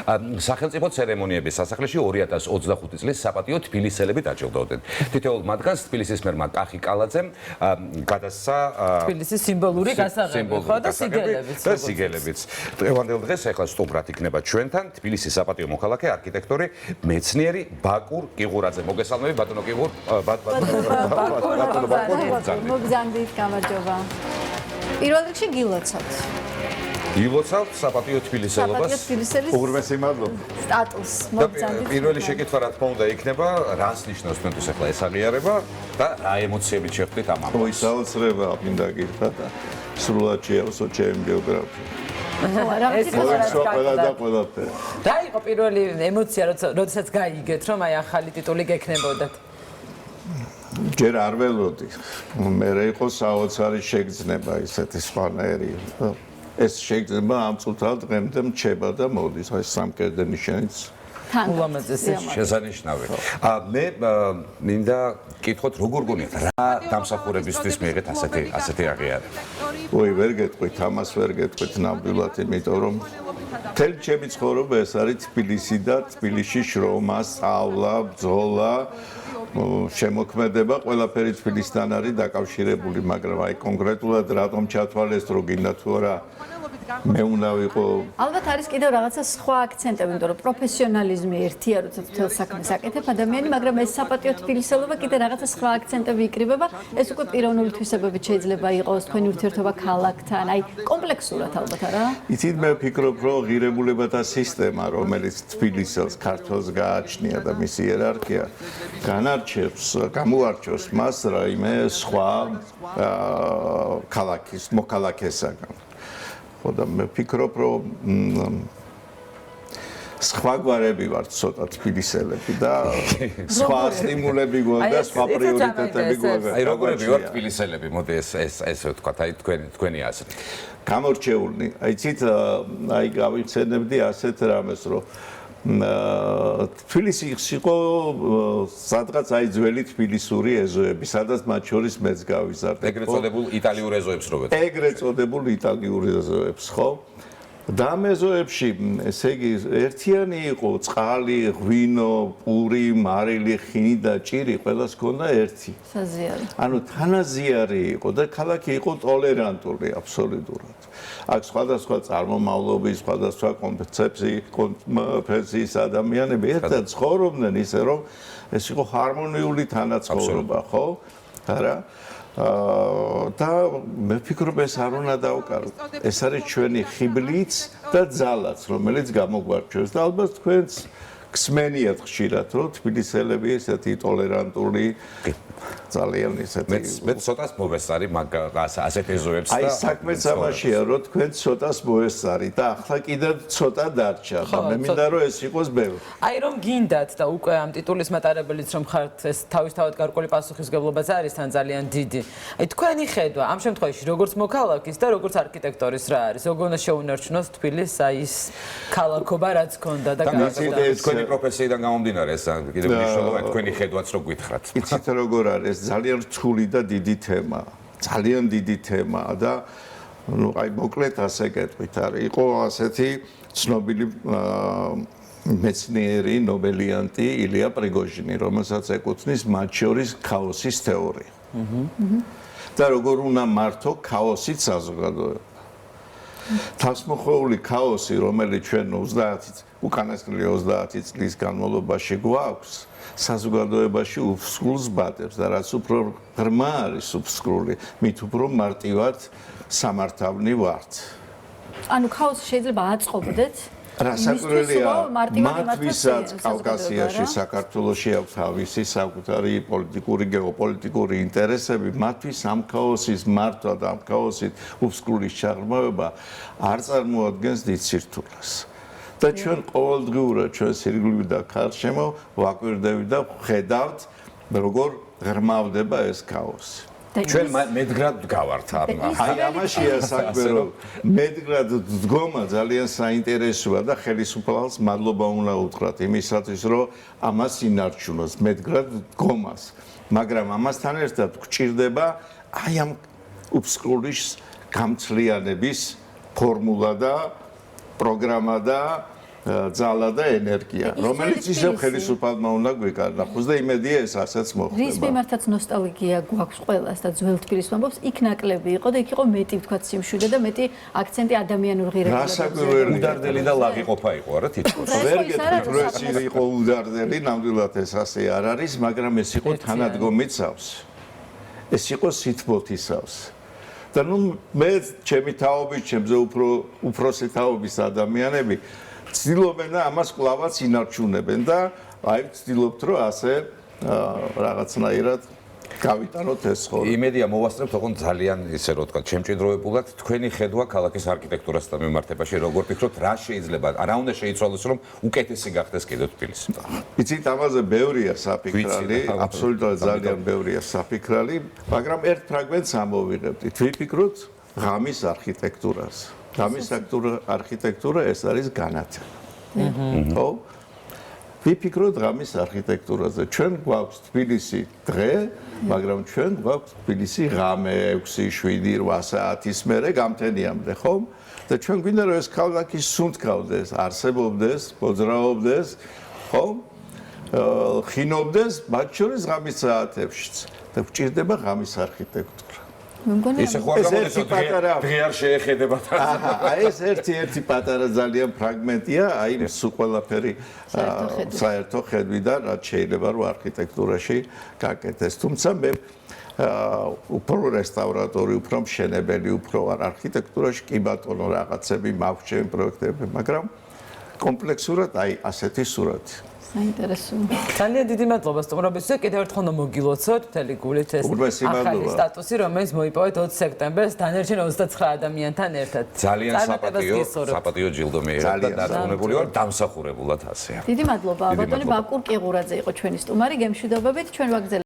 სახელმწიფო ცერემონიების სასახლეში 2025 წლის საპატიო თბილისელები დაჯილდოვდნენ. თითოეულ მათგანს თბილისის მერმა კახი კალაძემ გადასცა თბილისის სიმბოლური გასაღები ხო და სიგელებიც. დღევანდელ დღეს ახლა სტუმრად იქნება ჩვენთან თბილისის საპატიო მოქალაქე არქიტექტორი მეცნიერი ბაკურ კიღურაძე. მოგესალმები ბატონო კიღურ. მოგზანდით, გამარჯობა. პირველ რიგში გილოცავთ. გილოცავთ საპატიო თბილისელობას. უღრმესი მადლობა. სტატუს მოგზანდით. პირველი შეკითხვა რა თქმა უნდა იქნება, რას ნიშნავს თქვენთვის ახლა ეს აღიარება და რა ემოციებით შეხვდით ამ ამბავს? ой, საოცრება მინდა გითხრათ და სრულად შეავსო ჩემი ბიოგრაფია. ყველაფერი. რა იყო პირველი ემოცია, როდესაც გაიგეთ, რომ აი ახალი ტიტული გექნებოდათ? ჯერ არ ველოდი. მე იყო საოცარი შეგრძნება ისეთი სხვანაირი. ეს შეგრძნება ამ წუთად დღემდე მჩება და მოდის აი სამკერდე ნიშანიც. ულამაზესი შესანიშნავი. მე მინდა გითხოთ როგორ გონიათ რა დამსახურებისთვის მიიღეთ ასეთი აღიარება? ой, ვერ გეტყვით, ამას ვერ გეტყვით ნამდვილად, იმიტომ რომ მთელი ჩემი ცხოვრება ეს არის თბილისი და თბილისში შრომა, სწავლა, ბრძოლა, შემოქმედება, ყველაფერი თბილისთან არის დაკავშირებული, მაგრამ აი კონკრეტულად რატომ ჩათვალეს, რომ გინდა თუ არა მე უნდა ვიყო. ალბათ არის კიდევ რაღაცა სხვა აქცენტები, იმიტომ რომ პროფესიონალიზმი ერთია, როცა თელ საქმეს აკეთებ ადამიანი, მაგრამ ეს საპატიო თბილისელობა კიდე რაღაცა სხვა აქცენტები იკრიბება, ეს უკვე პიროვნული თვისებებით შეიძლება იყოს, თქვენი ურთიერთობა ქალაქთან, აი კომპლექსურად ალბათ არა? იცით მე ვფიქრობ, რომ ღირებულებათა სისტემა, რომელიც თბილისელს ქართლს გააჩნია და მისი იერარქია გამოარჩევს მას რაიმე სხვა ქალაქის მოქალაქესაგან. ხო და მე ვფიქრობ, რომ სხვა გვარები ვართ ცოტა თბილისელები და სხვა სტიმულები გვაქვს და სხვა პრიორიტეტები გვაქვს. აი როგორები ვართ თბილისელები, მოდი ეს ვთქვათ, აი თქვენი აზრით. გამორჩეული. აი ცით აი გავიხსენებდი ასეთ რამეს, რომ თბილისი იყო სადღაც აი ძველი თბილისური ეზოები, სადაც მათ შორის მეც გავიზარდე. ეგრეთ წოდებულ იტალიურ ეზოებს რო ვეთქვი. ეგრეთ წოდებულ იტალიურ ეზოებს, ხო? და ამ ეზოებში, ესე იგი, ერთიანი იყო წყალი, ღვინო, პური, მარილი, ხინი და ჭირი, ყველას ჰქონდა ერთი. საზიარი. ანუ თანაზიარი იყო და ქალაქი იყო ტოლერანტული აბსოლუტურად. აქ სხვადასხვა წარმომავლობის, სხვადასხვა კონფესიის ადამიანები ერთად ცხოვრობდნენ ისე, რომ ეს იყო ჰარმონიული თანაცხოვრება, ხო? არა? და მე ვფიქრობ, ეს არ უნდა დავკაროთ. ეს არის ჩვენი ხიბლიც და ძალაც, რომელიც გამოგვარჩევს და ალბათ თქვენც გსმენიათ ხშირად, რომ თბილისელები ესეთი ტოლერანტული ძალიან ისეთი მე ცოტას მოვესწარი მაგ ასეთ ეზოებს და აი საქმეც ამაშია, რომ თქვენ ცოტას მოესწარით და ახლა კიდევ ცოტა დარჩა და მე მინდა რომ ეს იყოს ბევრი. აი რომ გინდათ და უკვე ამ ტიტულის მატარებელიც რომ ხართ, ეს თავისთავად გარკვეული პასუხისგებლობაც არის თან ძალიან დიდი. აი თქვენი ხედვა ამ შემთხვევაში როგორც მოქალაქის და როგორც არქიტექტორის რა არის? როგორ უნდა შეუნარჩუნოს თბილისს აი ის ქალაქობა რაც ქონდა და თქვენი პროფესიიდან გამომდინარე ეს კიდევ მნიშვნელოვანი თქვენი ხედვაც რო გითხრათ. იცით როგორ არის ძალიან რთული და დიდი თემა. ძალიან დიდი თემაა და ну აი მოკლედ ასე გეტყვით არის. იყო ასეთი ცნობილი მეცნიერი ნობელიანტი ილია პრიგოჟინი, რომელსაც ეკუთვნის მათ შორის ქაოსის თეორია. და როგორ უნდა მართო ქაოსით საზოგადოება. თავსმოხვეული ქაოსი, რომელიც ჩვენ 30 უკანასკნელი 30 წლის განმავლობაში გვაქვს, საზოგადოებაში უფსკრულს ბადებს და რაც უფრო ღრმა არის უფსკრული, მით უფრო მარტივად სამართავნი ვართ. ანუ ქაოსი შეიძლება აწყობდეთ? რასაკვირველია, მათ ვისაც კავკასიაში, საქართველოში აქვს თავისი საკუთარი პოლიტიკური, გეოპოლიტიკური ინტერესები, მათთვის ამ ქაოსის მართვა და ამ ქაოსით უფსკრულის ჩაღრმავება არ წარმოადგენს დიდ სირთულეს. და ჩვენ ყოველდღიურად ჩვენ სირგლივით და ქარშემო ვაკვირდებით და ვხედავთ, როგორ ღრმავდება ეს ქაოსი. ჩვენ მედგრად ვდგავართ აი ამაშია საქმე, რომ მედგრად დგომა ძალიან საინტერესოა და ხელისუფლებას მადლობა უნდა უთხრათ იმისათვის, რომ ამას ინარჩუნოს მედგრად დგომას. მაგრამ ამასთან ერთად გვჭირდება აი ამ უფსკრულის გამცლიანების ფორმულა და პროგრამა და ძალა და ენერგია, რომელიც ისევ ხელისუფალმა უნდა გვიკარნახოს და იმედია ეს ასეც მოხდება. რის მიმართაც ნოსტალგია გვაქვს ყველას და ძველ თბილისს ვამბობს, იქ ნაკლები იყო და იქ იყო მეტი ვთქვათ სიმშვიდე და მეტი აქცენტი ადამიანურ ღირებულებაზე. უდარდელი და ლაღი ყოფა იყო არა თითქოს. ვერ გეტყვით რომ ეს იყო უდარდელი, ნამდვილად ეს ასე არ არის, მაგრამ ეს იყო თანადგომიცავს. ეს იყო სითბოთისავს. და ნუ მე ჩემი თაობის, ჩემზე უფროსი თაობის ადამიანები ცდილობენ და ამას კლავაც ინარჩუნებენ და აი ცდილობთ რომ ასე რაღაცნაირად გავიტანოთ ეს ხოლმე. იმედია მოვასწრებთ ოღონდ ძალიან ისე რომ თქვა შემჭიდროებულად თქვენი ხედვა ქალაქის არქიტექტურასთან მიმართებაში როგორ ფიქრობთ რა შეიძლება რა უნდა შეიცვალოს რომ უკეთესი გახდეს კიდევ თბილისი. იცით ამაზე ბევრია საფიქრალი, აბსოლუტურად ძალიან ბევრია საფიქრალი, მაგრამ ერთ ფრაგმენტს ამოვიღებდით. ვიფიქროთ ღამის არქიტექტურას. ღამის არქიტექტურა ეს არის განათება. ხო? ვიფიქროთ ღამის არქიტექტურაზე. ჩვენ გვაქვს თბილისი დღე, მაგრამ ჩვენ გვაქვს თბილისი ღამე 6-7-8 საათის მერე გამთენიამდე, ხო? და ჩვენ გვინდა რომ ეს ქალაქი სუნთქავდეს, არსებობდეს, მოძრაობდეს, ხო? ხინობდეს, მათ შორის ღამის საათებშიც და გვჭირდება ღამის არქიტექტურა. ისე ხო არ გამოდესოთ დღე არ შეეხედება ეს ერთი პატარა ძალიან ფრაგმენტია აი ეს ყველაფერი საერთო ხედვიდან რაც შეიძლება რომ არქიტექტურაში გაკეთდეს თუმცა მე უფრო რესტავრატორი უფრო მშენებელი უფრო არ არქიტექტურაში კი ბატონო რაღაცები მაქვს ჩემი პროექტები მაგრამ კომპლექსურად აი ასეთი სურათი საინტერესო. ძალიან დიდი მადლობა სტუმრობისთვის. კიდევ ერთხელ უნდა მოგილოცოთ მთელი გულით ეს ახალი სტატუსი, რომელიც მოიპოვეთ 20 სექტემბერს დანარჩენ 29 ადამიანთან ერთად. ძალიან საპატიო ჯილდო მიიღეთ და დარწმუნებული ვარ დამსახურებულად ასეა. დიდი მადლობა. ბატონი ბაკურ კიღურაძე იყო ჩვენი სტუმარი. გემშვიდობებით ჩვენ ვაგრძელებთ